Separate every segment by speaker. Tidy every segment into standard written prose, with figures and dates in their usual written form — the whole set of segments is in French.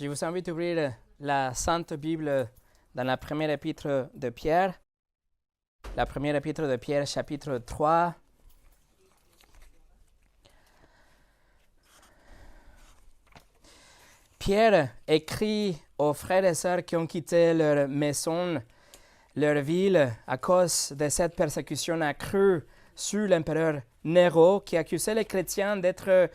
Speaker 1: Je vous invite à ouvrir la Sainte Bible dans la première épître de Pierre. La première épître de Pierre, chapitre 3. Pierre écrit aux frères et sœurs qui ont quitté leur maison, leur ville, à cause de cette persécution accrue sur l'empereur Néron, qui accusait les chrétiens d'être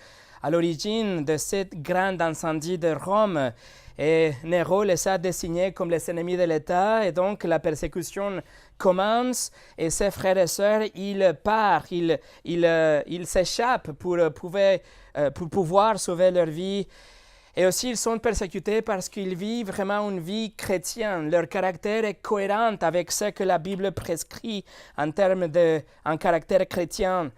Speaker 1: à l'origine de cette grande incendie de Rome. Et Néron les a désignés comme les ennemis de l'État, et donc la persécution commence, et ses frères et sœurs, ils partent, ils s'échappent pour pouvoir sauver leur vie. Et aussi, ils sont persécutés parce qu'ils vivent vraiment une vie chrétienne. Leur caractère est cohérent avec ce que la Bible prescrit en termes d'un caractère chrétien.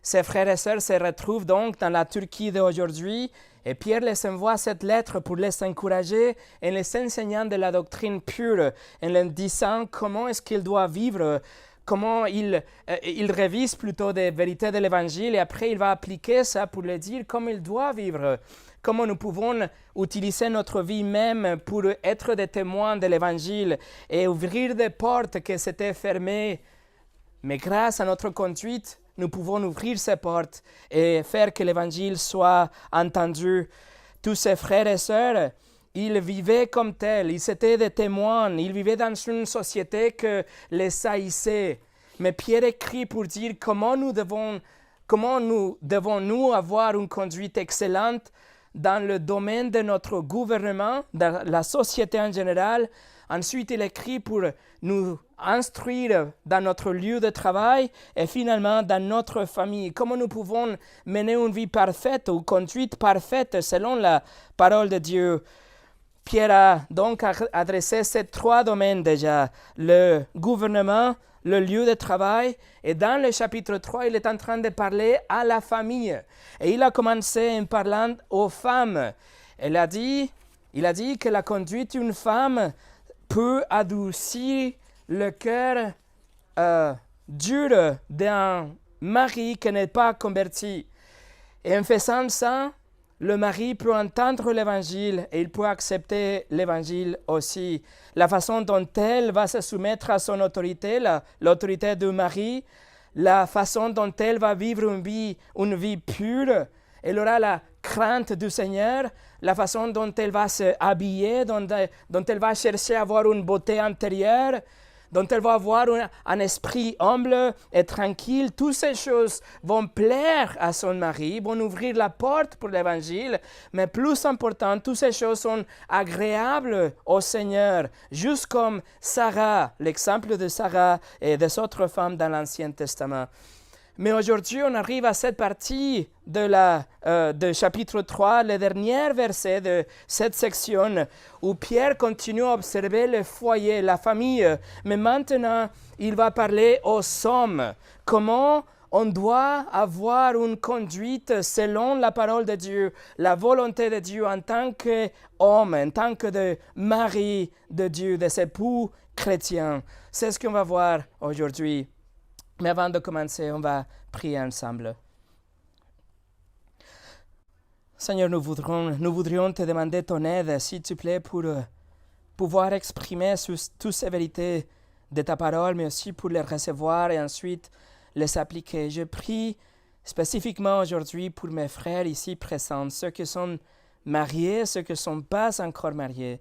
Speaker 1: Ces frères et sœurs se retrouvent donc dans la Turquie d'aujourd'hui, et Pierre les envoie cette lettre pour les encourager en les enseignant de la doctrine pure, en leur disant comment est-ce qu'ils doivent vivre, comment ils révisent plutôt des vérités de l'Évangile, et après il va appliquer ça pour leur dire comment ils doivent vivre, comment nous pouvons utiliser notre vie même pour être des témoins de l'Évangile et ouvrir des portes qui s'étaient fermées. Mais grâce à notre conduite, nous pouvons ouvrir ces portes et faire que l'Évangile soit entendu. Tous ces frères et sœurs, ils vivaient comme tels, ils étaient des témoins, ils vivaient dans une société que les haïssait. Mais Pierre écrit pour dire comment nous devons avoir une conduite excellente dans le domaine de notre gouvernement, dans la société en général. Ensuite, il écrit pour nous instruire dans notre lieu de travail et finalement dans notre famille. Comment nous pouvons mener une vie parfaite ou conduite parfaite selon la parole de Dieu. Pierre a donc adressé ces trois domaines déjà, le gouvernement, le lieu de travail, et dans le chapitre 3, il est en train de parler à la famille. Et il a commencé en parlant aux femmes. Il a dit que la conduite d'une femme peut adoucir le cœur dur d'un mari qui n'est pas converti. Et en faisant ça, le mari peut entendre l'Évangile et il peut accepter l'Évangile aussi. La façon dont elle va se soumettre à son autorité, l'autorité du mari, la façon dont elle va vivre une vie pure, elle aura la crainte du Seigneur, la façon dont elle va se habiller, dont elle va chercher à avoir une beauté intérieure, dont elle va avoir un esprit humble et tranquille. Toutes ces choses vont plaire à son mari, vont ouvrir la porte pour l'Évangile, mais plus important, toutes ces choses sont agréables au Seigneur, juste comme Sarah, l'exemple de Sarah et des autres femmes dans l'Ancien Testament. Mais aujourd'hui, on arrive à cette partie de chapitre 3, le dernier verset de cette section, où Pierre continue à observer le foyer, la famille. Mais maintenant, il va parler aux hommes. Comment on doit avoir une conduite selon la parole de Dieu, la volonté de Dieu en tant qu'homme, en tant que mari de Dieu, des époux chrétiens. C'est ce qu'on va voir aujourd'hui. Mais avant de commencer, on va prier ensemble. Seigneur, nous voudrions te demander ton aide, s'il te plaît, pour pouvoir exprimer toutes ces vérités de ta parole, mais aussi pour les recevoir et ensuite les appliquer. Je prie spécifiquement aujourd'hui pour mes frères ici présents, ceux qui sont mariés, ceux qui ne sont pas encore mariés.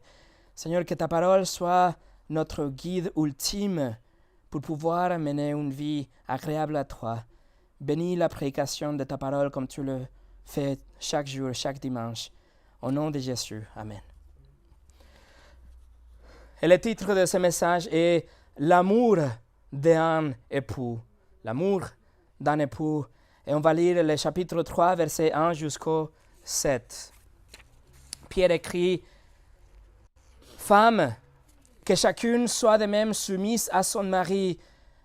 Speaker 1: Seigneur, que ta parole soit notre guide ultime pour pouvoir mener une vie agréable à toi. Bénis la prédication de ta parole comme tu le fais chaque jour, chaque dimanche. Au nom de Jésus. Amen. Et le titre de ce message est « L'amour d'un époux ». L'amour d'un époux. Et on va lire le chapitre 3, verset 1 jusqu'au 7. Pierre écrit « Femme, que chacune soit de même soumise à son mari,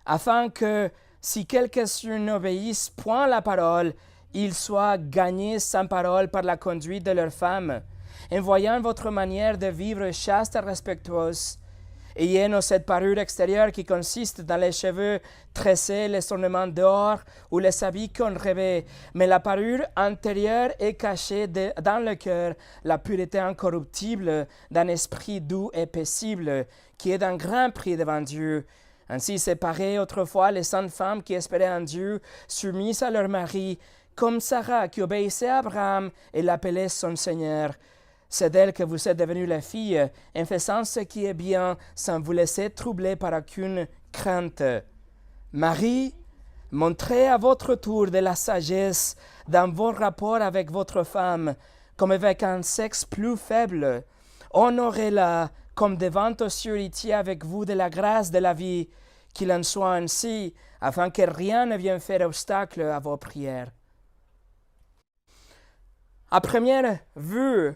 Speaker 1: afin que, si quelques-uns n'obéissent point à la parole, ils soient gagnés sans parole par la conduite de leur femme, en voyant votre manière de vivre chaste et respectueuse. ayant cette parure extérieure qui consiste dans les cheveux tressés, les ornements d'or ou les habits qu'on revêt. Mais la parure intérieure est cachée dans le cœur, la pureté incorruptible d'un esprit doux et paisible, qui est d'un grand prix devant Dieu. Ainsi séparées autrefois les saintes femmes qui espéraient en Dieu, soumises à leur mari, comme Sarah qui obéissait à Abraham et l'appelait son Seigneur. C'est d'elle que vous êtes devenues la fille, en faisant ce qui est bien, sans vous laisser troubler par aucune crainte. Marie, montrez à votre tour de la sagesse dans vos rapports avec votre femme, comme avec un sexe plus faible. Honorez-la comme devant aux héritiers avec vous de la grâce de la vie, qu'il en soit ainsi, afin que rien ne vienne faire obstacle à vos prières. À première vue,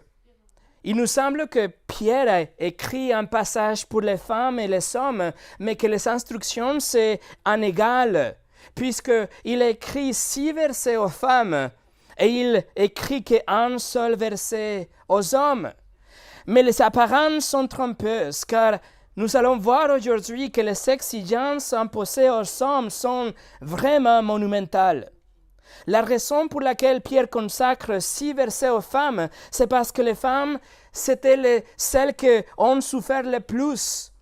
Speaker 1: il nous semble que Pierre a écrit un passage pour les femmes et les hommes, mais que les instructions c'est inégal, puisqu'il écrit 6 versets aux femmes et il écrit qu'un seul verset aux hommes. Mais les apparences sont trompeuses, car nous allons voir aujourd'hui que les exigences imposées aux hommes sont vraiment monumentales. La raison pour laquelle Pierre consacre 6 versets aux femmes, c'est parce que les femmes, c'était celles qui ont souffert le plus.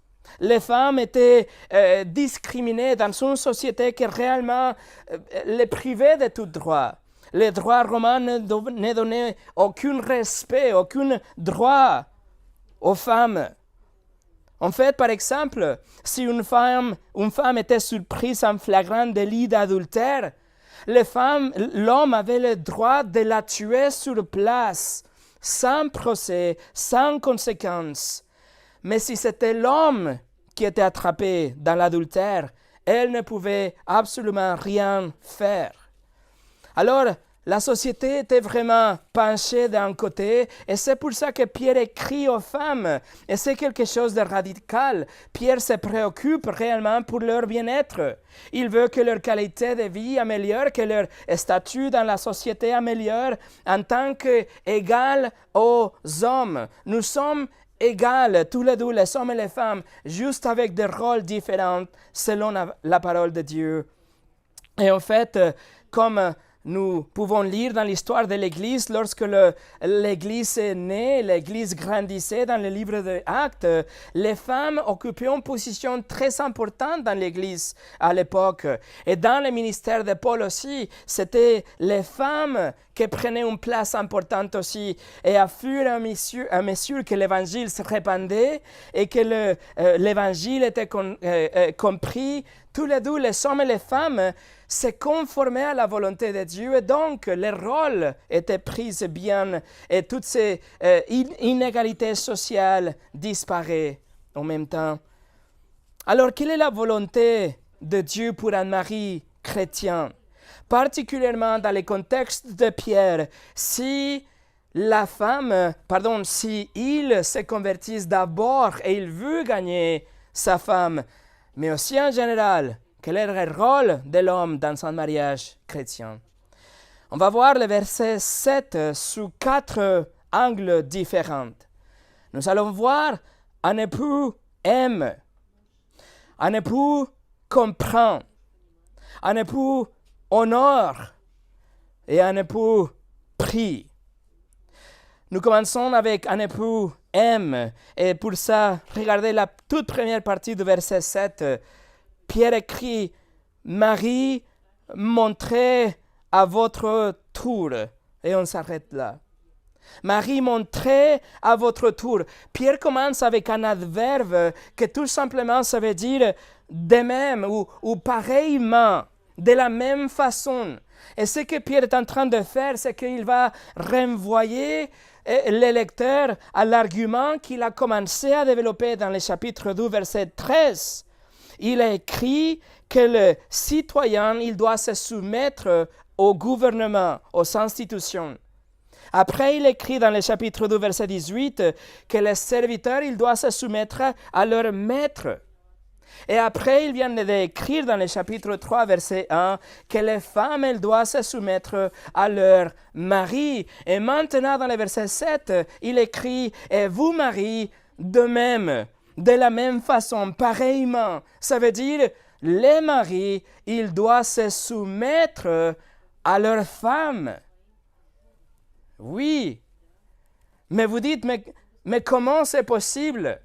Speaker 1: Les femmes étaient discriminées dans une société qui réellement les privait de tout droit. Les droits romains ne donnaient aucun respect, aucun droit aux femmes. En fait, par exemple, si une femme était surprise en flagrant délit d'adultère, l'homme avait le droit de la tuer sur place, sans procès, sans conséquences. Mais si c'était l'homme qui était attrapé dans l'adultère, elle ne pouvait absolument rien faire. Alors, la société était vraiment penchée d'un côté, et c'est pour ça que Pierre écrit aux femmes, et c'est quelque chose de radical. Pierre se préoccupe réellement pour leur bien-être. Il veut que leur qualité de vie améliore, que leur statut dans la société améliore en tant qu'égal aux hommes. Nous sommes égales, tous les deux, les hommes et les femmes, juste avec des rôles différents selon la parole de Dieu. Et en fait, comme nous pouvons lire dans l'histoire de l'Église, lorsque l'Église est née, l'Église grandissait dans le livre des Actes, les femmes occupaient une position très importante dans l'Église à l'époque. Et dans le ministère de Paul aussi, c'était les femmes qui prenaient une place importante aussi. Et à fur et à mesure que l'Évangile se répandait et que l'Évangile était compris, tous les deux, les hommes et les femmes, se conformaient à la volonté de Dieu et donc les rôles étaient pris bien et toutes ces inégalités sociales disparaissent en même temps. Alors, quelle est la volonté de Dieu pour un mari chrétien? Particulièrement dans le contexte de Pierre, si il se convertisse d'abord et il veut gagner sa femme, mais aussi en général, quel est le rôle de l'homme dans un mariage chrétien? On va voir le verset 7 sous 4 angles différents. Nous allons voir un époux aime, un époux comprend, un époux honore et un époux prie. Nous commençons avec un époux aime. Et pour ça, regardez la toute première partie du verset 7. Pierre écrit, « Marie, montrez à votre tour. » Et on s'arrête là. Marie, montrez à votre tour. Pierre commence avec un adverbe que tout simplement ça veut dire de même ou pareillement, de la même façon. Et ce que Pierre est en train de faire, c'est qu'il va renvoyer le lecteur à l'argument qu'il a commencé à développer dans le chapitre 2, verset 13. Il a écrit que le citoyen, il doit se soumettre au gouvernement, aux institutions. Après, il écrit dans le chapitre 2, verset 18, que les serviteurs, il doit se soumettre à leur maître. Et après, il vient d'écrire dans le chapitre 3, verset 1, que les femmes, elles doivent se soumettre à leur mari. Et maintenant, dans le verset 7, il écrit, « Et vous, Marie, de même. » De la même façon, pareillement, ça veut dire les maris, ils doivent se soumettre à leur femme. Oui, mais vous dites, mais comment c'est possible?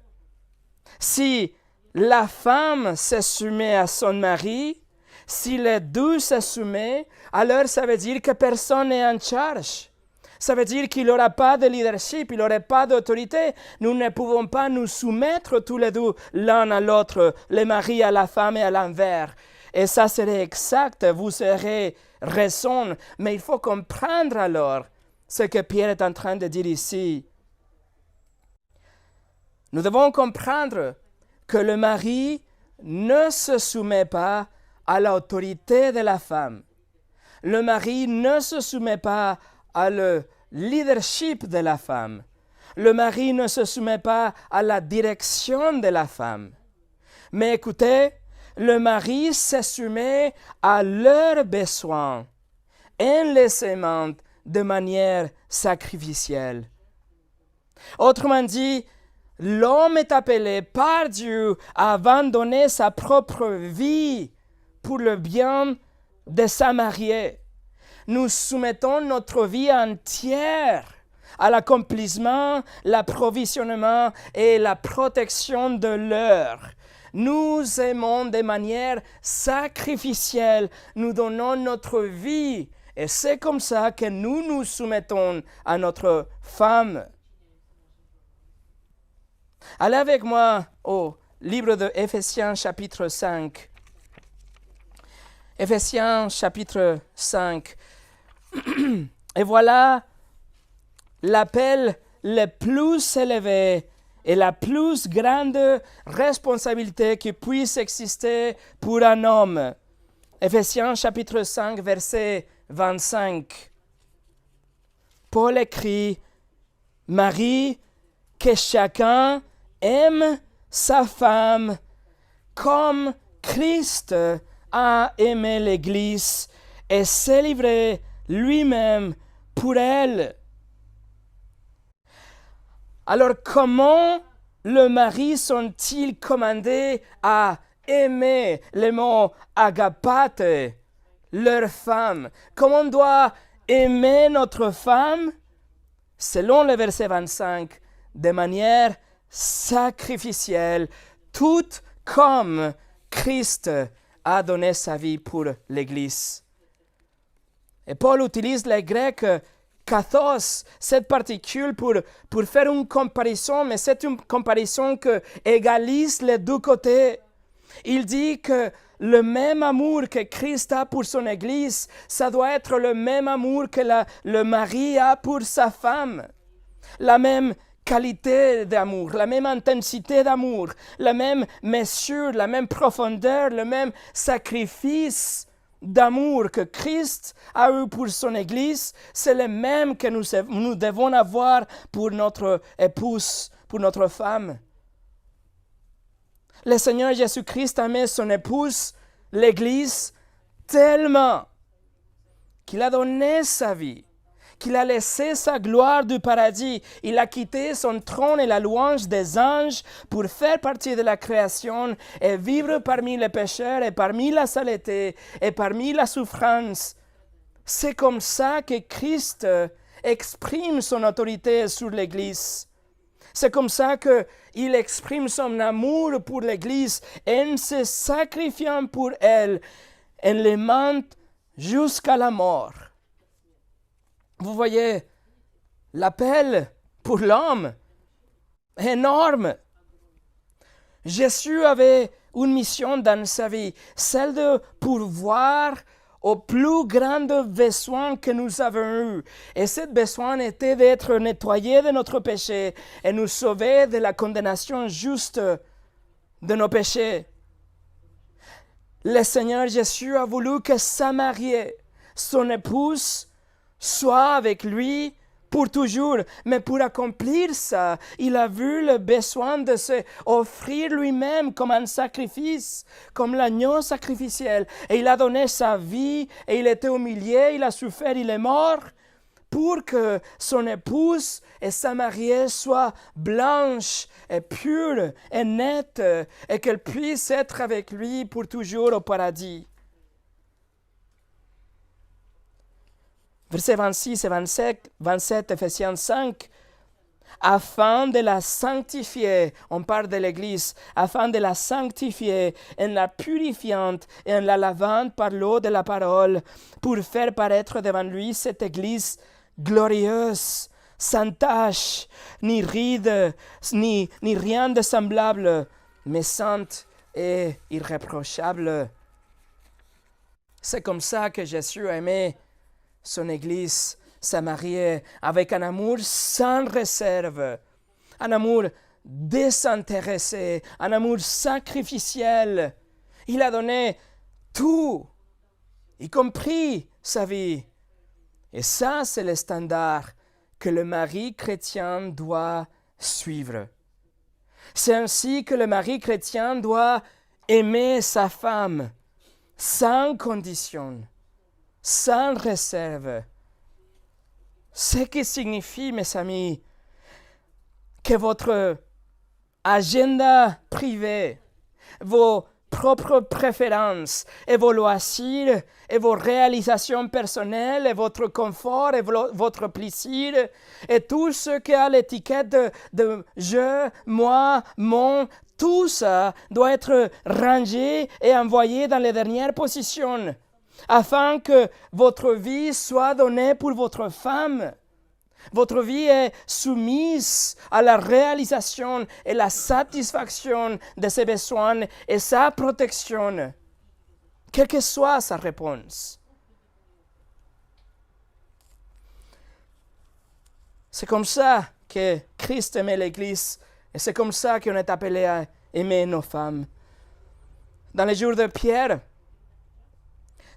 Speaker 1: Si la femme se soumet à son mari, si les deux se soumettent, alors ça veut dire que personne n'est en charge. Ça veut dire qu'il n'aura pas de leadership, il n'aura pas d'autorité. Nous ne pouvons pas nous soumettre tous les deux l'un à l'autre, le mari à la femme et à l'envers. Et ça serait exact, vous aurez raison, mais il faut comprendre alors ce que Pierre est en train de dire ici. Nous devons comprendre que le mari ne se soumet pas à l'autorité de la femme. Le mari ne se soumet pas à le leadership de la femme. Le mari ne se soumet pas à la direction de la femme. Mais écoutez, le mari se soumet à leurs besoins, inlaissamment, de manière sacrificielle. Autrement dit, l'homme est appelé par Dieu à abandonner sa propre vie pour le bien de sa mariée. Nous soumettons notre vie entière à l'accomplissement, l'approvisionnement et la protection de l'heure. Nous aimons de manière sacrificielle, nous donnons notre vie et c'est comme ça que nous nous soumettons à notre femme. Allez avec moi au livre de Éphésiens chapitre 5. Éphésiens chapitre 5. Et voilà l'appel le plus élevé et la plus grande responsabilité qui puisse exister pour un homme. Éphésiens chapitre 5, verset 25. Paul écrit, « Marie, que chacun aime sa femme comme Christ a aimé l'Église et s'est livré lui-même pour elle. » Alors comment le mari sont-ils commandés à aimer, le mot agapate, leur femme? Comment on doit aimer notre femme? Selon le verset 25, de manière sacrificielle, tout comme Christ a donné sa vie pour l'Église. Et Paul utilise le grec kathos, cette particule pour faire une comparaison, mais c'est une comparaison qui égalise les deux côtés. Il dit que le même amour que Christ a pour son Église, ça doit être le même amour que le mari a pour sa femme. La même qualité d'amour, la même intensité d'amour, la même mesure, la même profondeur, le même sacrifice d'amour que Christ a eu pour son Église, c'est le même que nous devons avoir pour notre épouse, pour notre femme. Le Seigneur Jésus-Christ aimait son épouse, l'Église, tellement qu'il a donné sa vie, qu'il a laissé sa gloire du paradis. Il a quitté son trône et la louange des anges pour faire partie de la création et vivre parmi les pécheurs et parmi la saleté et parmi la souffrance. C'est comme ça que Christ exprime son autorité sur l'Église. C'est comme ça qu'il exprime son amour pour l'Église en se sacrifiant pour elle, en l'aimant jusqu'à la mort. Vous voyez, l'appel pour l'homme est énorme. Jésus avait une mission dans sa vie, celle de pourvoir aux plus grands besoins que nous avons eus. Et ce besoin était d'être nettoyé de notre péché et nous sauver de la condamnation juste de nos péchés. Le Seigneur Jésus a voulu que sa mariée, son épouse, soit avec lui pour toujours. Mais pour accomplir ça, il a vu le besoin de se offrir lui-même comme un sacrifice, comme l'agneau sacrificiel. Et il a donné sa vie, et il était humilié, il a souffert, il est mort, pour que son épouse et sa mariée soient blanches et pures et nettes et qu'elle puisse être avec lui pour toujours au paradis. Versets 26 et 27, Ephésiens 5, afin de la sanctifier, on parle de l'Église, afin de la sanctifier en la purifiant et en la lavant par l'eau de la parole, pour faire paraître devant lui cette Église glorieuse, sans tache, ni ride, ni rien de semblable, mais sainte et irréprochable. C'est comme ça que Jésus aimait son Église, sa mariée, avec un amour sans réserve, un amour désintéressé, un amour sacrificiel. Il a donné tout, y compris sa vie. Et ça, c'est le standard que le mari chrétien doit suivre. C'est ainsi que le mari chrétien doit aimer sa femme, sans condition, sans réserve. Ce qui signifie, mes amis, que votre agenda privé, vos propres préférences et vos loisirs et vos réalisations personnelles et votre confort et votre plaisir et tout ce qui a l'étiquette de je, moi, mon, tout ça doit être rangé et envoyé dans les dernières positions, afin que votre vie soit donnée pour votre femme. Votre vie est soumise à la réalisation et la satisfaction de ses besoins et sa protection, quelle que soit sa réponse. C'est comme ça que Christ aimait l'Église et c'est comme ça qu'on est appelé à aimer nos femmes. Dans les jours de Pierre,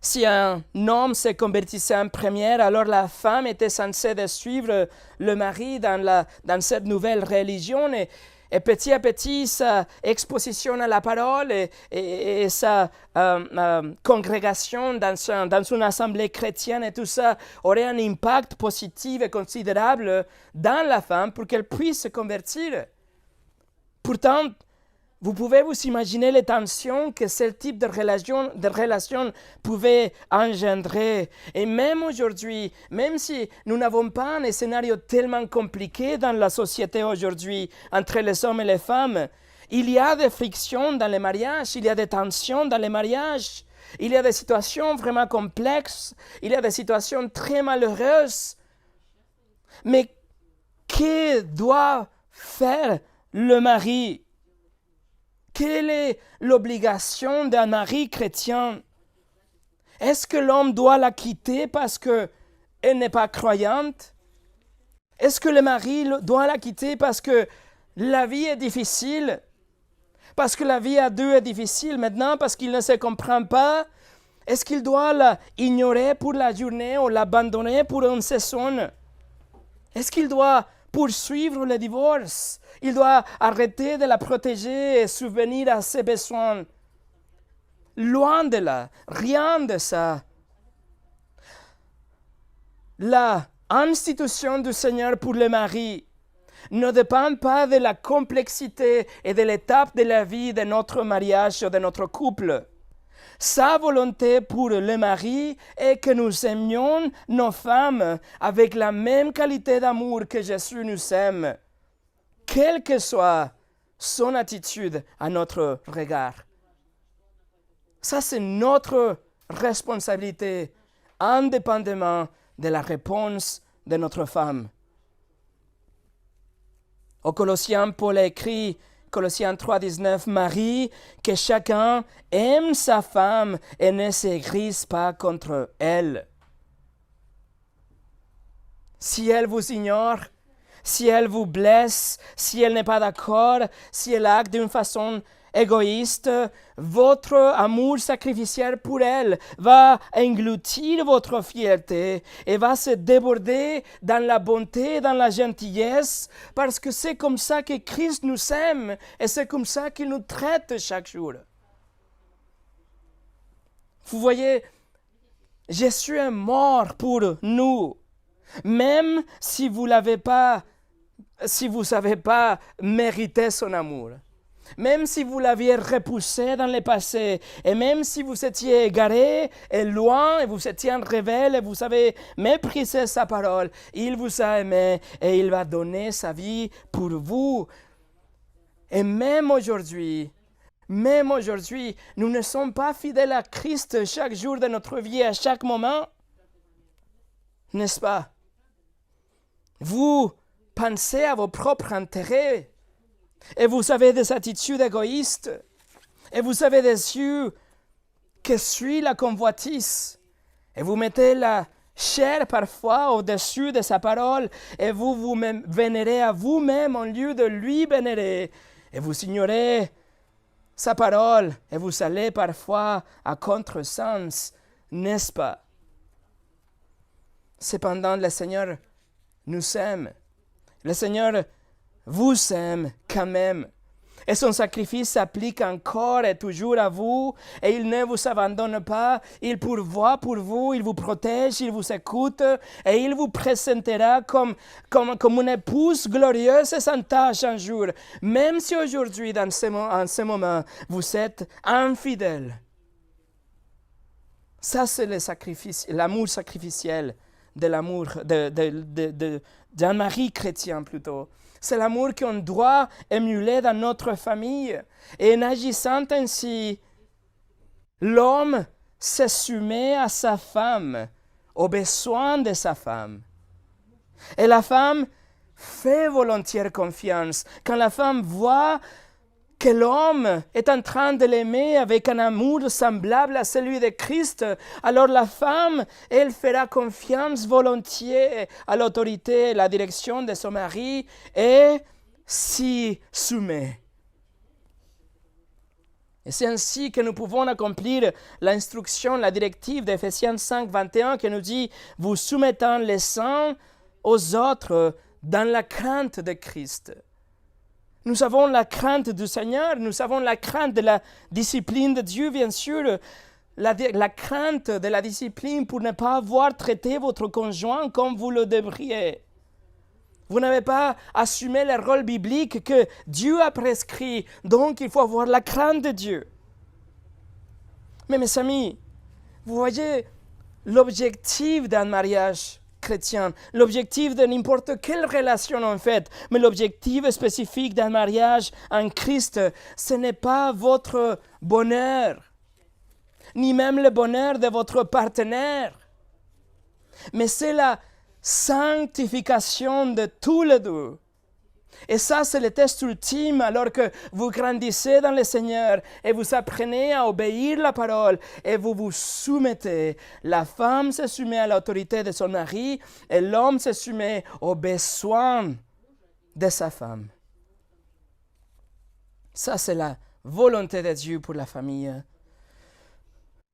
Speaker 1: si un homme se convertissait en première, alors la femme était censée de suivre le mari dans cette nouvelle religion et petit à petit sa exposition à la parole et sa congrégation dans une assemblée chrétienne et tout ça aurait un impact positif et considérable dans la femme pour qu'elle puisse se convertir. Pourtant, vous pouvez vous imaginer les tensions que ce type de relation pouvait engendrer. Et même aujourd'hui, même si nous n'avons pas un scénario tellement compliqué dans la société aujourd'hui entre les hommes et les femmes, il y a des frictions dans les mariages, il y a des tensions dans les mariages, il y a des situations vraiment complexes, il y a des situations très malheureuses. Mais que doit faire le mari? Quelle est l'obligation d'un mari chrétien? Est-ce que l'homme doit la quitter parce qu'elle n'est pas croyante? Est-ce que le mari doit la quitter parce que la vie est difficile? Parce que la vie à deux est difficile maintenant, parce qu'il ne se comprend pas? Est-ce qu'il doit l'ignorer pour la journée ou l'abandonner pour une saison? Est-ce qu'il doit poursuivre le divorce? Il doit arrêter de la protéger et subvenir à ses besoins. Loin de là, rien de ça. La institution du Seigneur pour le mari ne dépend pas de la complexité et de l'étape de la vie de notre mariage ou de notre couple. Sa volonté pour le mari est que nous aimions nos femmes avec la même qualité d'amour que Jésus nous aime, quelle que soit son attitude à notre regard. Ça, c'est notre responsabilité, indépendamment de la réponse de notre femme. Aux Colossiens, Paul a écrit, Colossiens 3,19, Marie, que chacun aime sa femme et ne s'aigrise pas contre elle. Si elle vous ignore, si elle vous blesse, si elle n'est pas d'accord, si elle acte d'une façon égoïste, votre amour sacrificiel pour elle va engloutir votre fierté et va se déborder dans la bonté, dans la gentillesse, parce que c'est comme ça que Christ nous aime et c'est comme ça qu'il nous traite chaque jour. Vous voyez, Jésus est mort pour nous. Même si vous l'avez pas, si vous savez pas mériter son amour. Même si vous l'aviez repoussé dans le passé, et même si vous étiez égaré et loin, et vous étiez un rebelle, et vous avez méprisé sa parole, il vous a aimé et il va donner sa vie pour vous. Et même aujourd'hui, nous ne sommes pas fidèles à Christ chaque jour de notre vie, à chaque moment, n'est-ce pas? Vous pensez à vos propres intérêts. Et vous avez des attitudes égoïstes. Et vous avez des yeux qui suivent la convoitise. Et vous mettez la chair parfois au-dessus de sa parole. Et vous vous vénérez à vous-même au lieu de lui vénérer. Et vous ignorez sa parole. Et vous allez parfois à contresens, n'est-ce pas? Cependant, le Seigneur nous aime. Le Seigneur vous aime quand même. Et son sacrifice s'applique encore et toujours à vous. Et il ne vous abandonne pas. Il pourvoit pour vous. Il vous protège. Il vous écoute. Et il vous présentera comme une épouse glorieuse et sans tache un jour. Même si aujourd'hui, en ce moment, vous êtes infidèle. Ça, c'est le sacrifice, l'amour sacrificiel de l'amour d'un mari chrétien plutôt. C'est l'amour qu'on doit émuler dans notre famille. Et en agissant ainsi, l'homme se soumet à sa femme, aux besoins de sa femme. Et la femme fait volontiers confiance. Quand la femme voit que l'homme est en train de l'aimer avec un amour semblable à celui de Christ, alors la femme, elle fera confiance volontiers à l'autorité et la direction de son mari et s'y soumet. Et c'est ainsi que nous pouvons accomplir l'instruction, la directive d'Éphésiens 5, 21 qui nous dit « Vous soumettant les uns aux autres dans la crainte de Christ ». Nous avons la crainte du Seigneur, nous avons la crainte de la discipline de Dieu, bien sûr, la crainte de la discipline pour ne pas avoir traité votre conjoint comme vous le devriez. Vous n'avez pas assumé le rôle biblique que Dieu a prescrit, donc il faut avoir la crainte de Dieu. Mais mes amis, vous voyez l'objectif d'un mariage chrétien, l'objectif de n'importe quelle relation en fait, mais l'objectif spécifique d'un mariage en Christ, ce n'est pas votre bonheur, ni même le bonheur de votre partenaire, mais c'est la sanctification de tous les deux. Et ça, c'est le test ultime alors que vous grandissez dans le Seigneur et vous apprenez à obéir la parole et vous vous soumettez. La femme se soumet à l'autorité de son mari et l'homme se soumet aux besoins de sa femme. Ça, c'est la volonté de Dieu pour la famille.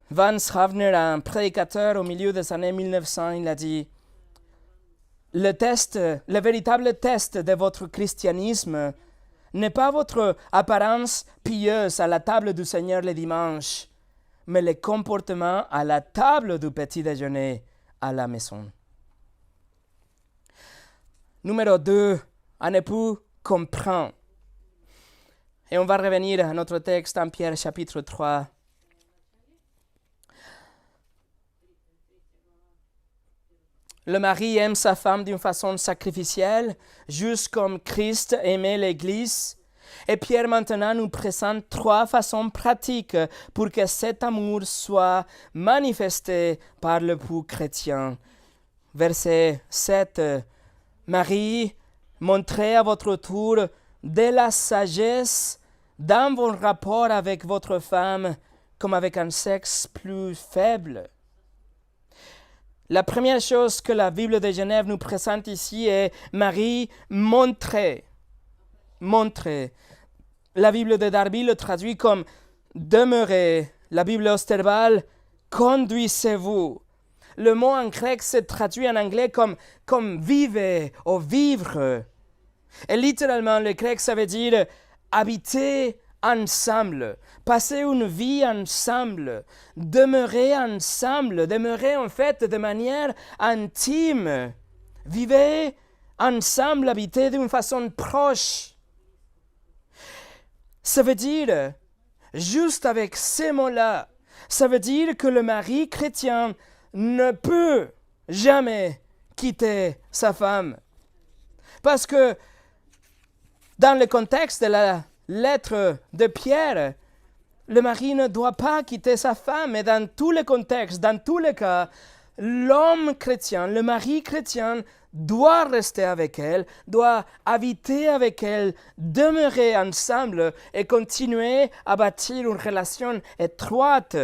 Speaker 1: Vance Havner, un prédicateur au milieu des années 1900, il a dit: le véritable test de votre christianisme n'est pas votre apparence pieuse à la table du Seigneur le dimanche, mais le comportement à la table du petit déjeuner à la maison. Numéro 2, un époux comprend. Et on va revenir à notre texte en Pierre chapitre 3. Le mari aime sa femme d'une façon sacrificielle, juste comme Christ aimait l'Église. Et Pierre maintenant nous présente 3 façons pratiques pour que cet amour soit manifesté par l'époux chrétien. Verset 7. Marie, montrez à votre tour de la sagesse dans vos rapports avec votre femme, comme avec un sexe plus faible. La première chose que la Bible de Genève nous présente ici est Marie, montrez. Montrez. La Bible de Darby le traduit comme demeurez. La Bible Osterval, conduisez-vous. Le mot en grec se traduit en anglais comme vivez ou vivre. Et littéralement, le grec, ça veut dire habiter ensemble, passer une vie ensemble, demeurer ensemble, demeurer en fait de manière intime. Vivez ensemble, habitez d'une façon proche. Ça veut dire, juste avec ces mots-là, ça veut dire que le mari chrétien ne peut jamais quitter sa femme. Parce que dans le contexte de la lettre de Pierre, le mari ne doit pas quitter sa femme. Et dans tous les contextes, dans tous les cas, l'homme chrétien, le mari chrétien doit rester avec elle, doit habiter avec elle, demeurer ensemble et continuer à bâtir une relation étroite.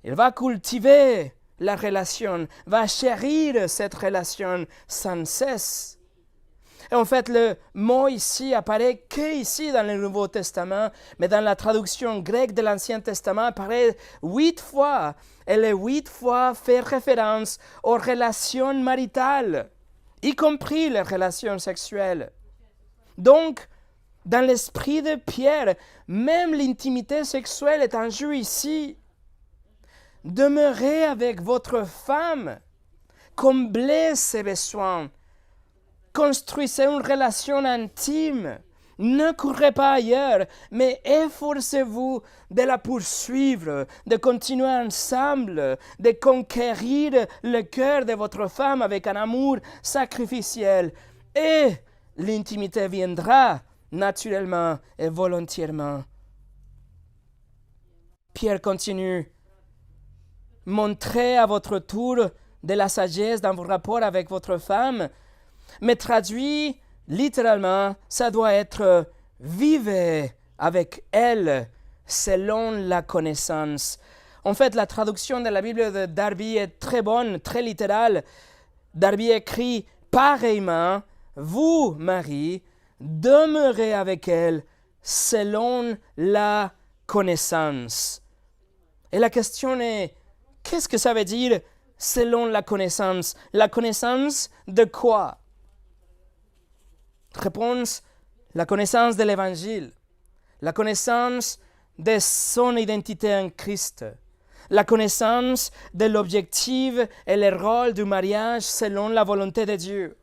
Speaker 1: Il va cultiver la relation, va chérir cette relation sans cesse. Et en fait, le mot ici apparaît que ici dans le Nouveau Testament, mais dans la traduction grecque de l'Ancien Testament apparaît 8 fois. Et les 8 fois fait référence aux relations maritales, y compris les relations sexuelles. Donc, dans l'esprit de Pierre, même l'intimité sexuelle est en jeu ici. Demeurez avec votre femme, comblez ses besoins, construisez une relation intime. Ne courez pas ailleurs, mais efforcez-vous de la poursuivre, de continuer ensemble, de conquérir le cœur de votre femme avec un amour sacrificiel. Et l'intimité viendra naturellement et volontairement. Pierre continue. Montrez à votre tour de la sagesse dans vos rapports avec votre femme, mais traduit littéralement, ça doit être vivez avec elle selon la connaissance. En fait, la traduction de la Bible de Darby est très bonne, très littérale. Darby écrit pareillement, vous, Marie, demeurez avec elle selon la connaissance. Et la question est, qu'est-ce que ça veut dire selon la connaissance? La connaissance de quoi? Réponse, la connaissance de l'Évangile, la connaissance de son identité en Christ, la connaissance de l'objectif et le rôle du mariage selon la volonté de Dieu,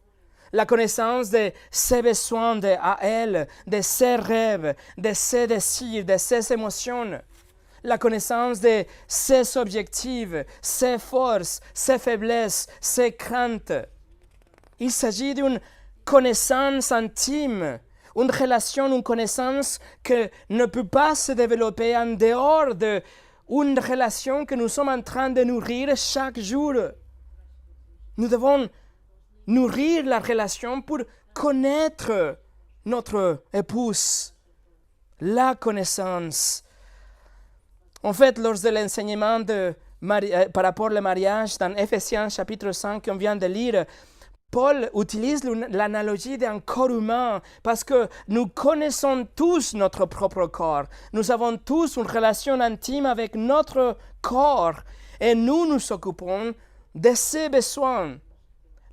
Speaker 1: la connaissance de ses besoins à elle, de ses rêves, de ses désirs, de ses émotions, la connaissance de ses objectifs, ses forces, ses faiblesses, ses craintes. Il s'agit d'une connaissance intime, une relation, une connaissance qui ne peut pas se développer en dehors d'une relation que nous sommes en train de nourrir chaque jour. Nous devons nourrir la relation pour connaître notre épouse, la connaissance. En fait, lors de l'enseignement par rapport au mariage dans Ephésiens chapitre 5 qu'on vient de lire, Paul utilise l'analogie d'un corps humain parce que nous connaissons tous notre propre corps. Nous avons tous une relation intime avec notre corps et nous nous occupons de ses besoins.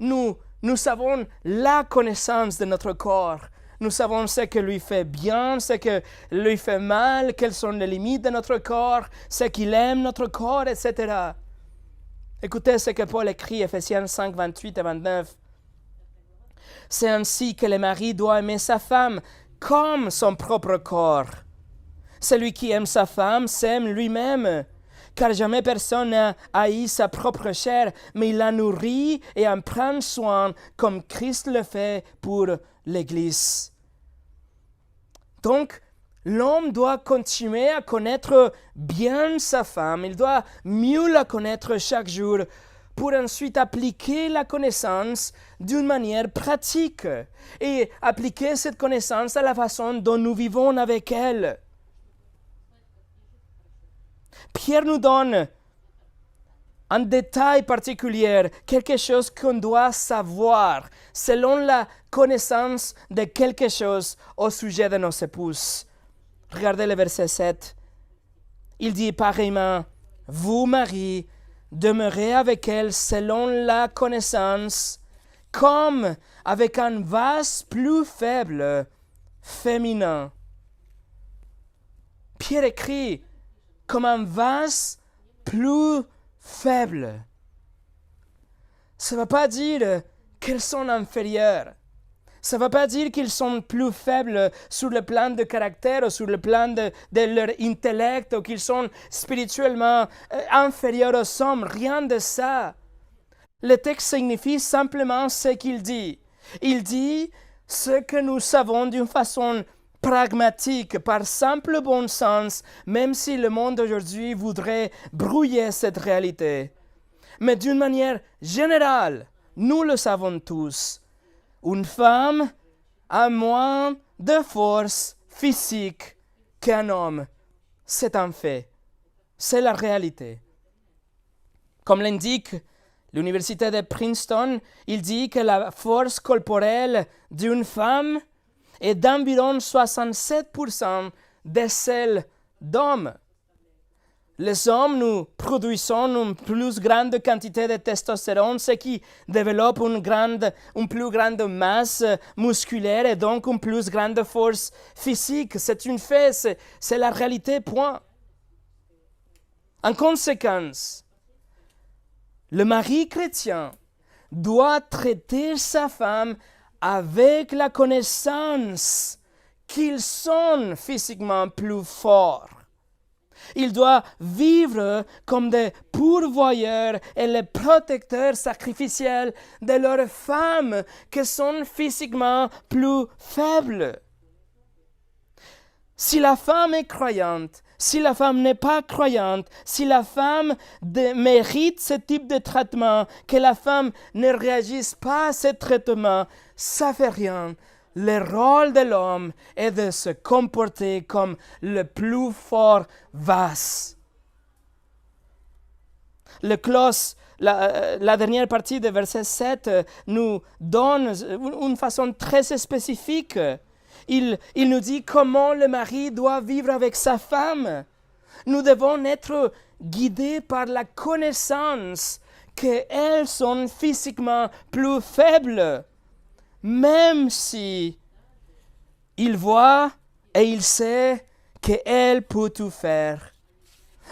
Speaker 1: Nous savons la connaissance de notre corps. Nous savons ce qui lui fait bien, ce qui lui fait mal, quelles sont les limites de notre corps, ce qu'il aime notre corps, etc. Écoutez ce que Paul écrit, Ephésiens 5, 28 et 29. C'est ainsi que le mari doit aimer sa femme comme son propre corps. Celui qui aime sa femme s'aime lui-même, car jamais personne n'a haï sa propre chair, mais il la nourrit et en prend soin comme Christ le fait pour l'Église. Donc, l'homme doit continuer à connaître bien sa femme, il doit mieux la connaître chaque jour pour ensuite appliquer la connaissance d'une manière pratique et appliquer cette connaissance à la façon dont nous vivons avec elle. Pierre nous donne un détail particulier, quelque chose qu'on doit savoir selon la connaissance de quelque chose au sujet de nos épouses. Regardez le verset 7. Il dit pareillement, vous, Marie, demeurez avec elle selon la connaissance, comme avec un vase plus faible, féminin. Pierre écrit, comme un vase plus faible. Ça ne veut pas dire qu'ils sont inférieurs. Ça ne veut pas dire qu'ils sont plus faibles sur le plan de caractère ou sur le plan de leur intellect ou qu'ils sont spirituellement inférieurs aux hommes. Rien de ça. Le texte signifie simplement ce qu'il dit. Il dit ce que nous savons d'une façon pragmatique, par simple bon sens, même si le monde d'aujourd'hui voudrait brouiller cette réalité. Mais d'une manière générale, nous le savons tous. Une femme a moins de force physique qu'un homme. C'est un fait. C'est la réalité. Comme l'indique l'université de Princeton, il dit que la force corporelle d'une femme est d'environ 67% de celle d'hommes. Les hommes, nous produisons une plus grande quantité de testostérone, ce qui développe une plus grande masse musculaire et donc une plus grande force physique. C'est une fait, c'est la réalité, point. En conséquence, le mari chrétien doit traiter sa femme avec la connaissance qu'ils sont physiquement plus forts. Il doit vivre comme des pourvoyeurs et les protecteurs sacrificiels de leurs femmes qui sont physiquement plus faibles. Si la femme est croyante, si la femme n'est pas croyante, si la femme mérite ce type de traitement, que la femme ne réagisse pas à ce traitement, ça ne fait rien. Le rôle de l'homme est de se comporter comme le plus fort vase. Le clause, la dernière partie de verset 7 nous donne une façon très spécifique. Il nous dit comment le mari doit vivre avec sa femme. Nous devons être guidés par la connaissance qu'elles sont physiquement plus faibles. Même si il voit et il sait qu'elle peut tout faire.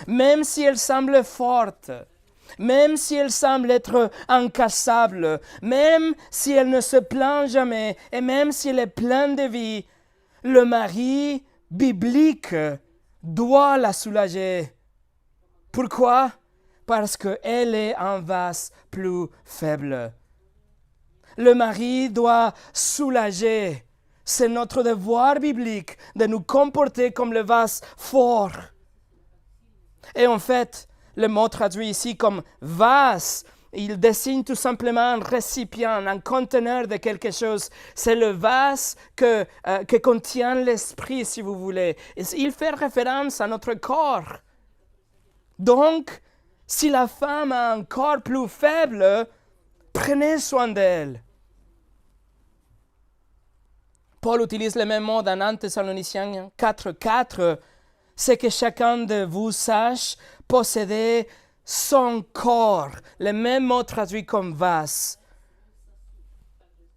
Speaker 1: Même si elle semble forte. Même si elle semble être incassable. Même si elle ne se plaint jamais. Et même si elle est pleine de vie. Le mari biblique doit la soulager. Pourquoi? Parce qu'elle est un vase plus faible. Le mari doit soulager. C'est notre devoir biblique de nous comporter comme le vase fort. Et en fait, le mot traduit ici comme vase, il désigne tout simplement un récipient, un conteneur de quelque chose. C'est le vase que contient l'esprit, si vous voulez. Et il fait référence à notre corps. Donc, si la femme a un corps plus faible, prenez soin d'elle. Paul utilise le même mot dans 1 Thessaloniciens 4:4. C'est que chacun de vous sache posséder son corps. Le même mot traduit comme vase.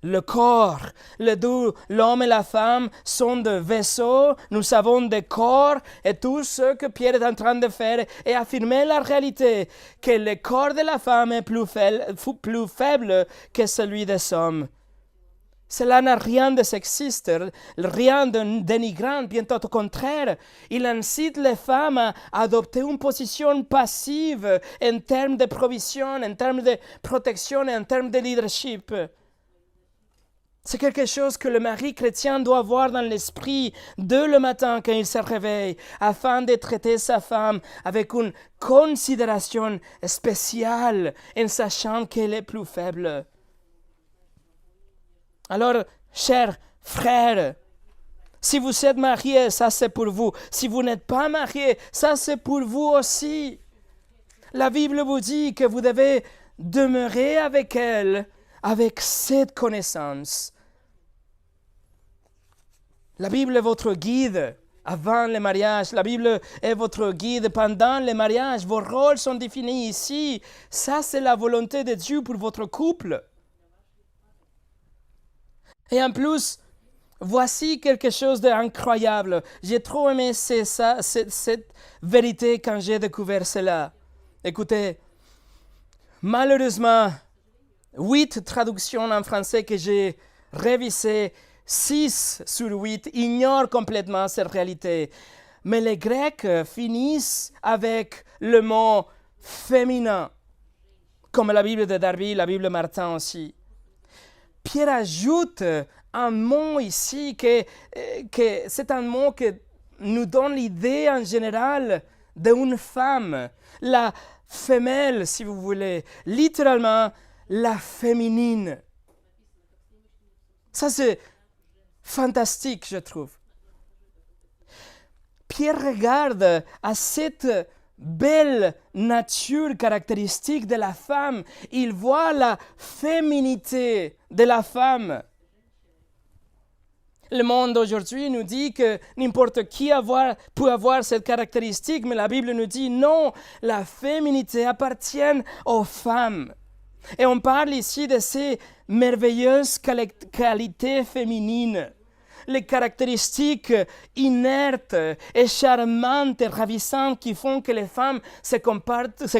Speaker 1: Le corps, l'homme et la femme sont des vaisseaux, nous avons des corps, et tout ce que Pierre est en train de faire est affirmer la réalité, que le corps de la femme est plus faible que celui des hommes. Cela n'a rien de sexiste, rien de dénigrant, bien au contraire. Il incite les femmes à adopter une position passive en termes de provision, en termes de protection et en termes de leadership. C'est quelque chose que le mari chrétien doit avoir dans l'esprit dès le matin quand il se réveille, afin de traiter sa femme avec une considération spéciale en sachant qu'elle est plus faible. Alors, chers frères, si vous êtes mariés, ça c'est pour vous. Si vous n'êtes pas mariés, ça c'est pour vous aussi. La Bible vous dit que vous devez demeurer avec elle, avec cette connaissance. La Bible est votre guide avant le mariage. La Bible est votre guide pendant le mariage. Vos rôles sont définis ici. Ça, c'est la volonté de Dieu pour votre couple. Et en plus, voici quelque chose d'incroyable. J'ai trop aimé cette vérité quand j'ai découvert cela. Écoutez, malheureusement, 8 traductions en français que j'ai révisées, 6 sur 8 ignorent complètement cette réalité. Mais les Grecs finissent avec le mot féminin, comme la Bible de Darby, la Bible Martin aussi. Pierre ajoute un mot ici que c'est un mot qui nous donne l'idée en général d'une femme, la femelle si vous voulez, littéralement la féminine. Ça c'est fantastique je trouve. Pierre regarde à cette belle nature caractéristique de la femme. Il voit la féminité de la femme. Le monde aujourd'hui nous dit que n'importe qui peut avoir cette caractéristique, mais la Bible nous dit non, la féminité appartient aux femmes. Et on parle ici de ces merveilleuses qualités féminines. Les caractéristiques inertes et charmantes et ravissantes qui font que les femmes se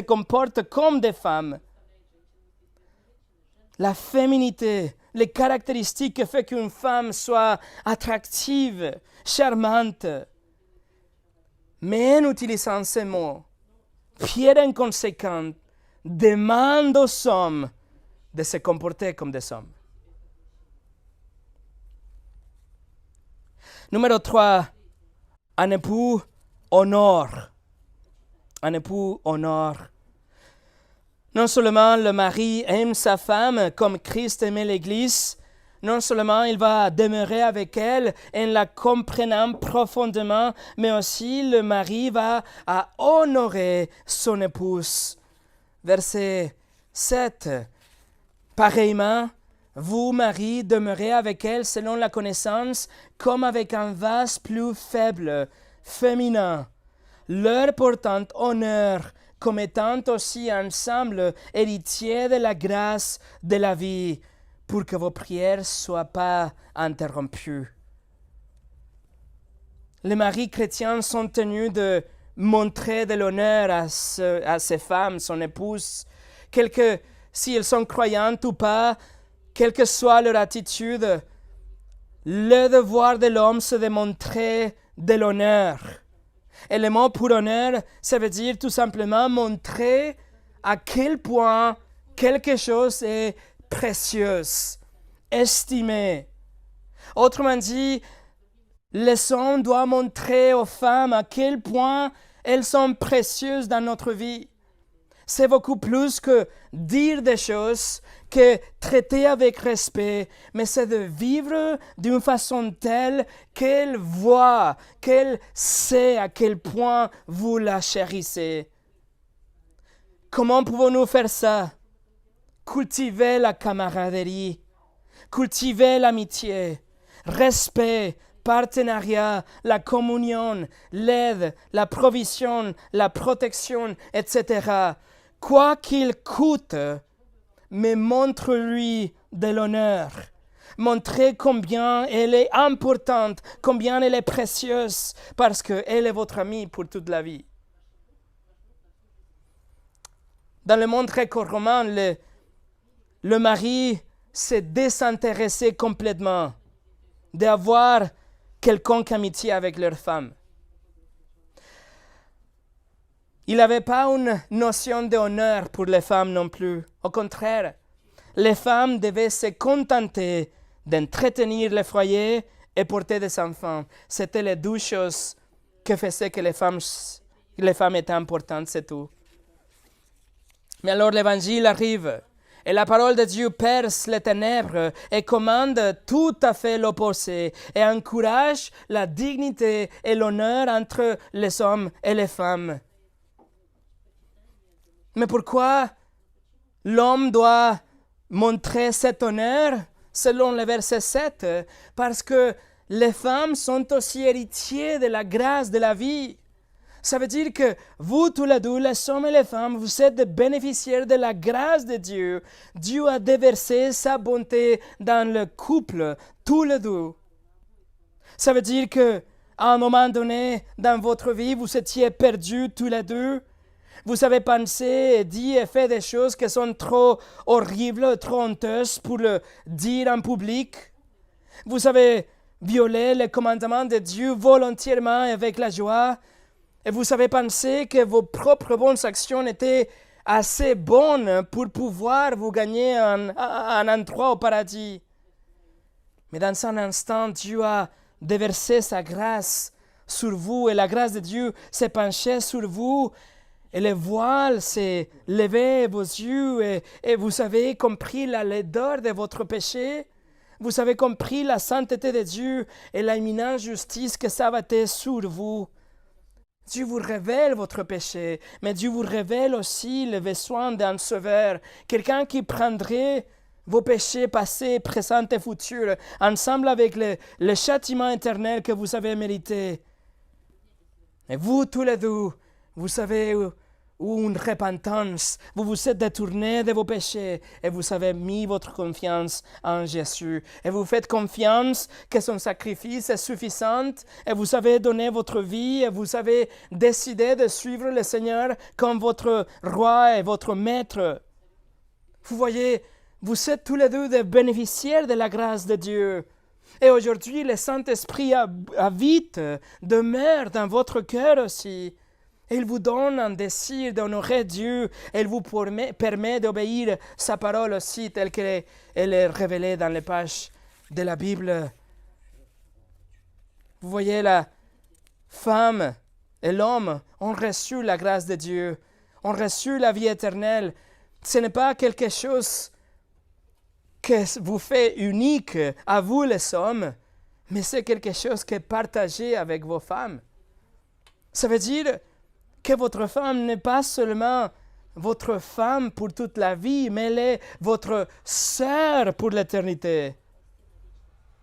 Speaker 1: comportent comme des femmes. La féminité, les caractéristiques qui font qu'une femme soit attractive, charmante. Mais en utilisant ces mots, Pierre inconséquent demande aux hommes de se comporter comme des hommes. Numéro 3, un époux honore. Un époux honore. Non seulement le mari aime sa femme comme Christ aimait l'Église, non seulement il va demeurer avec elle en la comprenant profondément, mais aussi le mari va honorer son épouse. Verset 7. Pareillement, vous, maris, demeurez avec elle selon la connaissance, comme avec un vase plus faible, féminin, leur portant honneur, comme étant aussi ensemble héritiers de la grâce de la vie, pour que vos prières ne soient pas interrompues. Les maris chrétiens sont tenus de montrer de l'honneur à ses femmes, son épouse, si elles sont croyantes ou pas, quelle que soit leur attitude, le devoir de l'homme, c'est de montrer de l'honneur. Et le mot pour honneur, ça veut dire tout simplement montrer à quel point quelque chose est précieux, estimé. Autrement dit, les hommes doivent montrer aux femmes à quel point elles sont précieuses dans notre vie. C'est beaucoup plus que dire des choses, que traiter avec respect, mais c'est de vivre d'une façon telle qu'elle voit, qu'elle sait à quel point vous la chérissez. Comment pouvons-nous faire ça? Cultiver la camaraderie, cultiver l'amitié, respect, partenariat, la communion, l'aide, la provision, la protection, etc. Quoi qu'il coûte, mais montre-lui de l'honneur. Montrez combien elle est importante, combien elle est précieuse, parce qu'elle est votre amie pour toute la vie. Dans le monde gréco-romain, le mari s'est désintéressé complètement d'avoir quelconque amitié avec leur femme. Il n'avait pas une notion d'honneur pour les femmes non plus. Au contraire, les femmes devaient se contenter d'entretenir le foyer et porter des enfants. C'était les deux choses qui faisaient que les femmes étaient importantes, c'est tout. Mais alors l'évangile arrive et la parole de Dieu perce les ténèbres et commande tout à fait l'opposé et encourage la dignité et l'honneur entre les hommes et les femmes. Mais pourquoi l'homme doit montrer cet honneur selon le verset 7? Parce que les femmes sont aussi héritiers de la grâce de la vie. Ça veut dire que vous tous les deux, les hommes et les femmes, vous êtes des bénéficiaires de la grâce de Dieu. Dieu a déversé sa bonté dans le couple, tous les deux. Ça veut dire que à un moment donné dans votre vie, vous étiez perdus tous les deux. Vous avez pensé, dit et fait des choses qui sont trop horribles, trop honteuses pour le dire en public. Vous avez violé les commandements de Dieu volontairement et avec la joie. Et vous avez pensé que vos propres bonnes actions étaient assez bonnes pour pouvoir vous gagner un endroit au paradis. Mais dans un instant, Dieu a déversé sa grâce sur vous et la grâce de Dieu s'est penchée sur vous et le voile s'est levé à vos yeux et vous avez compris la laideur de votre péché. Vous avez compris la sainteté de Dieu et l'imminente justice que s'abattait sur vous. Dieu vous révèle votre péché, mais Dieu vous révèle aussi le besoin d'un sauveur, quelqu'un qui prendrait vos péchés passés, présents et futurs, ensemble avec le châtiment éternel que vous avez mérité. Et vous, tous les deux, vous avez eu une repentance, vous vous êtes détournés de vos péchés et vous avez mis votre confiance en Jésus. Et vous faites confiance que son sacrifice est suffisant et vous avez donné votre vie et vous avez décidé de suivre le Seigneur comme votre roi et votre maître. Vous voyez, vous êtes tous les deux des bénéficiaires de la grâce de Dieu. Et aujourd'hui, le Saint-Esprit habite, demeure dans votre cœur aussi. Et il vous donne un désir d'honorer Dieu et il vous permet d'obéir sa parole aussi telle qu'elle est révélée dans les pages de la Bible. Vous voyez, la femme et l'homme ont reçu la grâce de Dieu, ont reçu la vie éternelle. Ce n'est pas quelque chose que vous fait unique à vous les hommes, mais c'est quelque chose que partagez avec vos femmes. Ça veut dire que votre femme n'est pas seulement votre femme pour toute la vie, mais elle est votre sœur pour l'éternité.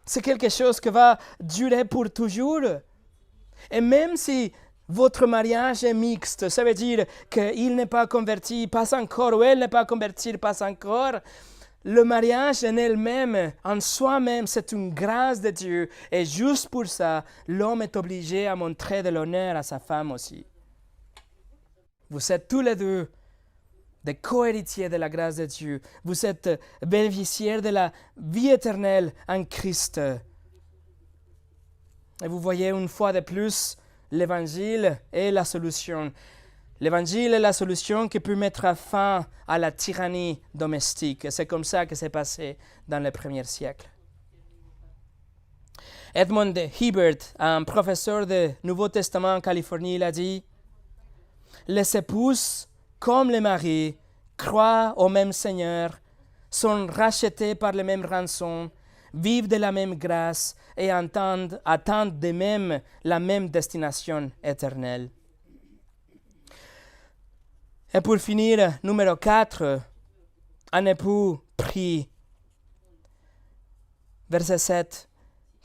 Speaker 1: C'est quelque chose qui va durer pour toujours. Et même si votre mariage est mixte, ça veut dire qu'il n'est pas converti, pas encore, ou elle n'est pas convertie, pas encore, le mariage en elle-même, en soi-même, c'est une grâce de Dieu. Et juste pour ça, l'homme est obligé à montrer de l'honneur à sa femme aussi. Vous êtes tous les deux des co-héritiers de la grâce de Dieu. Vous êtes bénéficiaires de la vie éternelle en Christ. Et vous voyez une fois de plus, l'Évangile est la solution. L'Évangile est la solution qui peut mettre fin à la tyrannie domestique. Et c'est comme ça que c'est passé dans le premier siècle. Edmund Hibbert, un professeur du Nouveau Testament en Californie, il a dit: les épouses, comme les maris, croient au même Seigneur, sont rachetées par les mêmes rançons, vivent de la même grâce et attendent de même la même destination éternelle. Et pour finir, numéro 4, un époux prie. Verset 7.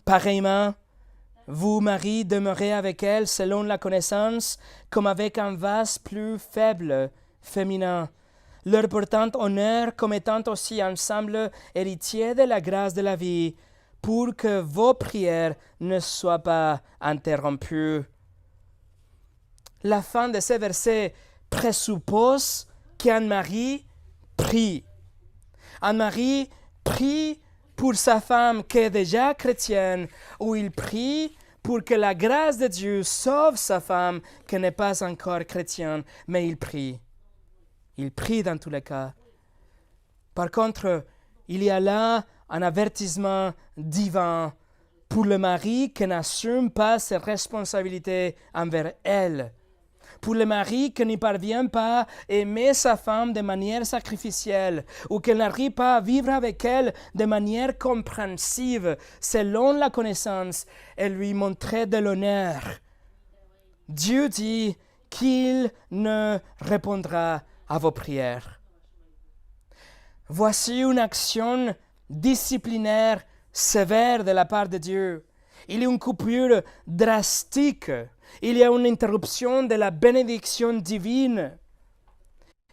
Speaker 1: Pareillement, vous, maris, demeurez avec elle selon la connaissance, comme avec un vase plus faible, féminin, leur portant honneur comme étant aussi ensemble héritiers de la grâce de la vie, pour que vos prières ne soient pas interrompues. La fin de ce verset présuppose qu'un mari prie. Un mari prie pour sa femme qui est déjà chrétienne, ou il prie pour que la grâce de Dieu sauve sa femme qui n'est pas encore chrétienne, mais il prie. Il prie dans tous les cas. Par contre, il y a là un avertissement divin pour le mari qui n'assume pas ses responsabilités envers elle. Pour le mari qui n'y parvient pas à aimer sa femme de manière sacrificielle ou qui n'arrive pas à vivre avec elle de manière compréhensive selon la connaissance et lui montrer de l'honneur. Dieu dit qu'il ne répondra à vos prières. Voici une action disciplinaire sévère de la part de Dieu. Il y a une coupure drastique. Il y a une interruption de la bénédiction divine.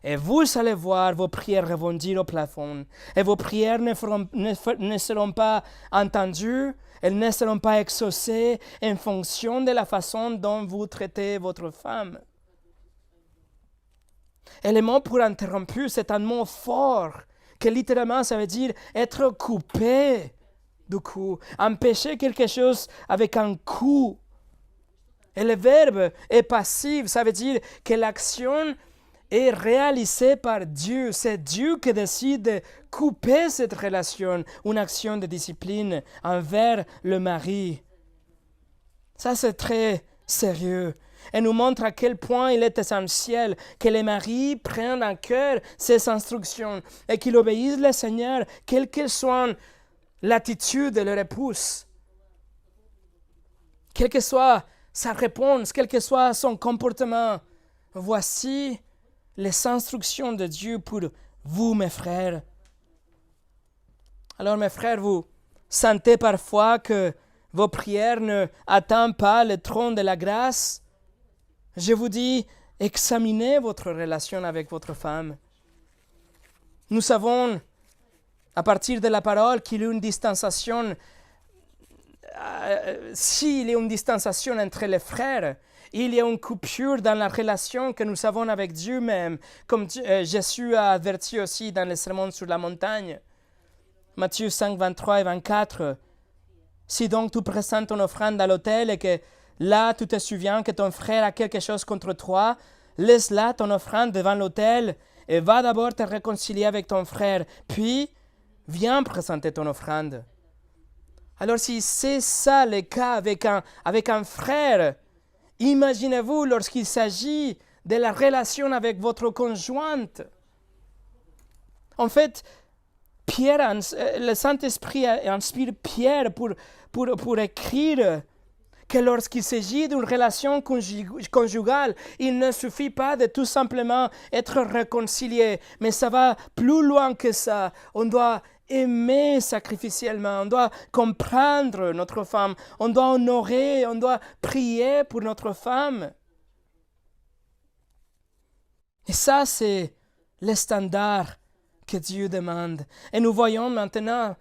Speaker 1: Et vous allez voir vos prières rebondir au plafond. Et vos prières ne seront pas entendues, elles ne seront pas exaucées en fonction de la façon dont vous traitez votre femme. Et le mot pour interrompu, c'est un mot fort, que littéralement ça veut dire être coupé du coup, empêcher quelque chose avec un coup. Et le verbe est passif, ça veut dire que l'action est réalisée par Dieu. C'est Dieu qui décide de couper cette relation, une action de discipline envers le mari. Ça, c'est très sérieux. Et nous montre à quel point il est essentiel que les maris prennent en cœur ces instructions et qu'ils obéissent le Seigneur, quelle que soit l'attitude de leur épouse. Quelle que soit sa réponse, quel que soit son comportement, voici les instructions de Dieu pour vous, mes frères. Alors, mes frères, vous sentez parfois que vos prières ne atteignent pas le trône de la grâce? Je vous dis, examinez votre relation avec votre femme. Nous savons, à partir de la parole, qu'il y a une distanciation. S'il y a une distanciation entre les frères, il y a une coupure dans la relation que nous avons avec Dieu même, comme Jésus a averti aussi dans le sermon sur la montagne. Matthieu 5, 23 et 24. Si donc tu présentes ton offrande à l'autel et que là tu te souviens que ton frère a quelque chose contre toi, laisse là ton offrande devant l'autel et va d'abord te réconcilier avec ton frère, puis viens présenter ton offrande. Alors si c'est ça le cas avec un frère, imaginez-vous lorsqu'il s'agit de la relation avec votre conjointe. En fait, le Saint-Esprit inspire Pierre pour écrire que lorsqu'il s'agit d'une relation conjugale, il ne suffit pas de tout simplement être réconcilié, mais ça va plus loin que ça. On doit aimer sacrificiellement, on doit comprendre notre femme, on doit honorer, on doit prier pour notre femme. Et ça, c'est le standard que Dieu demande. Et nous voyons maintenant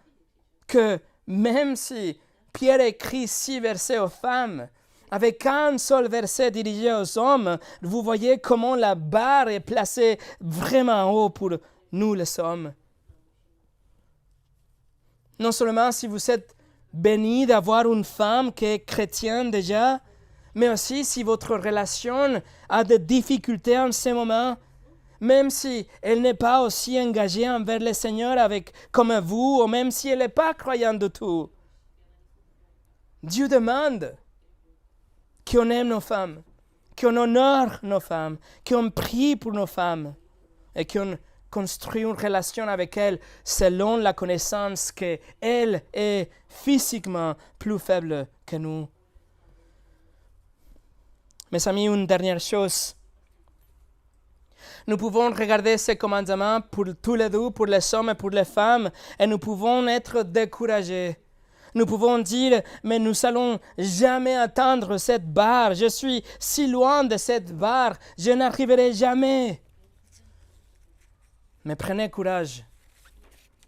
Speaker 1: que même si Pierre écrit 6 versets aux femmes, avec un seul verset dirigé aux hommes, vous voyez comment la barre est placée vraiment haut pour nous les hommes. Non seulement si vous êtes béni d'avoir une femme qui est chrétienne déjà, mais aussi si votre relation a des difficultés en ce moment, même si elle n'est pas aussi engagée envers le Seigneur comme vous, ou même si elle n'est pas croyante du tout. Dieu demande qu'on aime nos femmes, qu'on honore nos femmes, qu'on prie pour nos femmes et qu'on construit une relation avec elles selon la connaissance qu'elle est physiquement plus faible que nous. Mes amis, une dernière chose. Nous pouvons regarder ces commandements pour tous les deux, pour les hommes et pour les femmes, et nous pouvons être découragés. Nous pouvons dire, mais nous n'allons jamais atteindre cette barre. Je suis si loin de cette barre, je n'arriverai jamais. Mais prenez courage,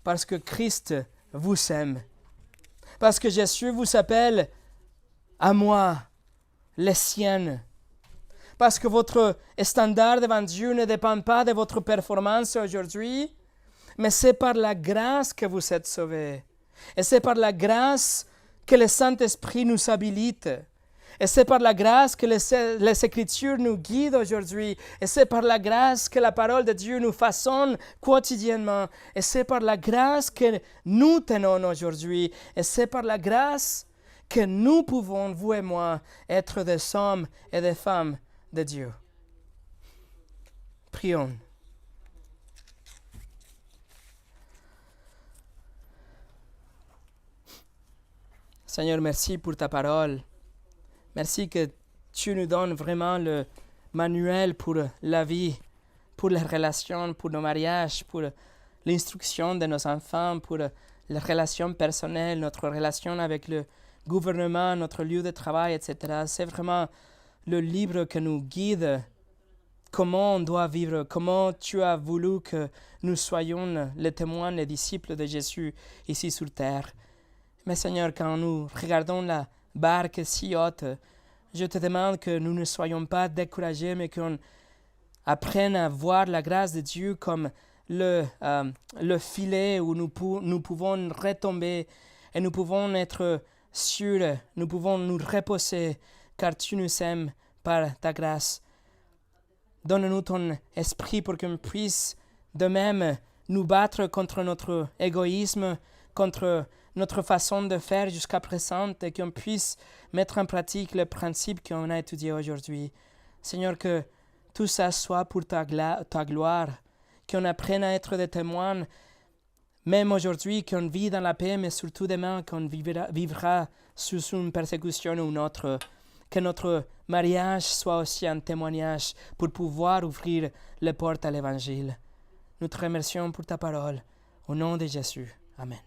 Speaker 1: parce que Christ vous aime. Parce que Jésus vous appelle à moi, les siennes. Parce que votre standard devant Dieu ne dépend pas de votre performance aujourd'hui, mais c'est par la grâce que vous êtes sauvés. Et c'est par la grâce que le Saint-Esprit nous habilite. Et c'est par la grâce que les Écritures nous guident aujourd'hui. Et c'est par la grâce que la parole de Dieu nous façonne quotidiennement. Et c'est par la grâce que nous tenons aujourd'hui. Et c'est par la grâce que nous pouvons, vous et moi, être des hommes et des femmes de Dieu. Prions. Seigneur, merci pour ta parole. Merci que tu nous donnes vraiment le manuel pour la vie, pour les relations, pour nos mariages, pour l'instruction de nos enfants, pour les relations personnelles, notre relation avec le gouvernement, notre lieu de travail, etc. C'est vraiment le livre qui nous guide comment on doit vivre, comment tu as voulu que nous soyons les témoins, les disciples de Jésus ici sur terre. Mais Seigneur, quand nous regardons la barque si haute, je te demande que nous ne soyons pas découragés, mais qu'on apprenne à voir la grâce de Dieu comme le filet où nous pouvons retomber et nous pouvons être sûrs, nous pouvons nous reposer car tu nous aimes par ta grâce. Donne-nous ton esprit pour qu'on puisse de même nous battre contre notre égoïsme, contre notre façon de faire jusqu'à présent et qu'on puisse mettre en pratique le principe qu'on a étudié aujourd'hui. Seigneur, que tout ça soit pour ta gloire, qu'on apprenne à être des témoins, même aujourd'hui, qu'on vit dans la paix, mais surtout demain, qu'on vivra sous une persécution ou une autre. Que notre mariage soit aussi un témoignage pour pouvoir ouvrir les portes à l'Évangile. Nous te remercions pour ta parole. Au nom de Jésus. Amen.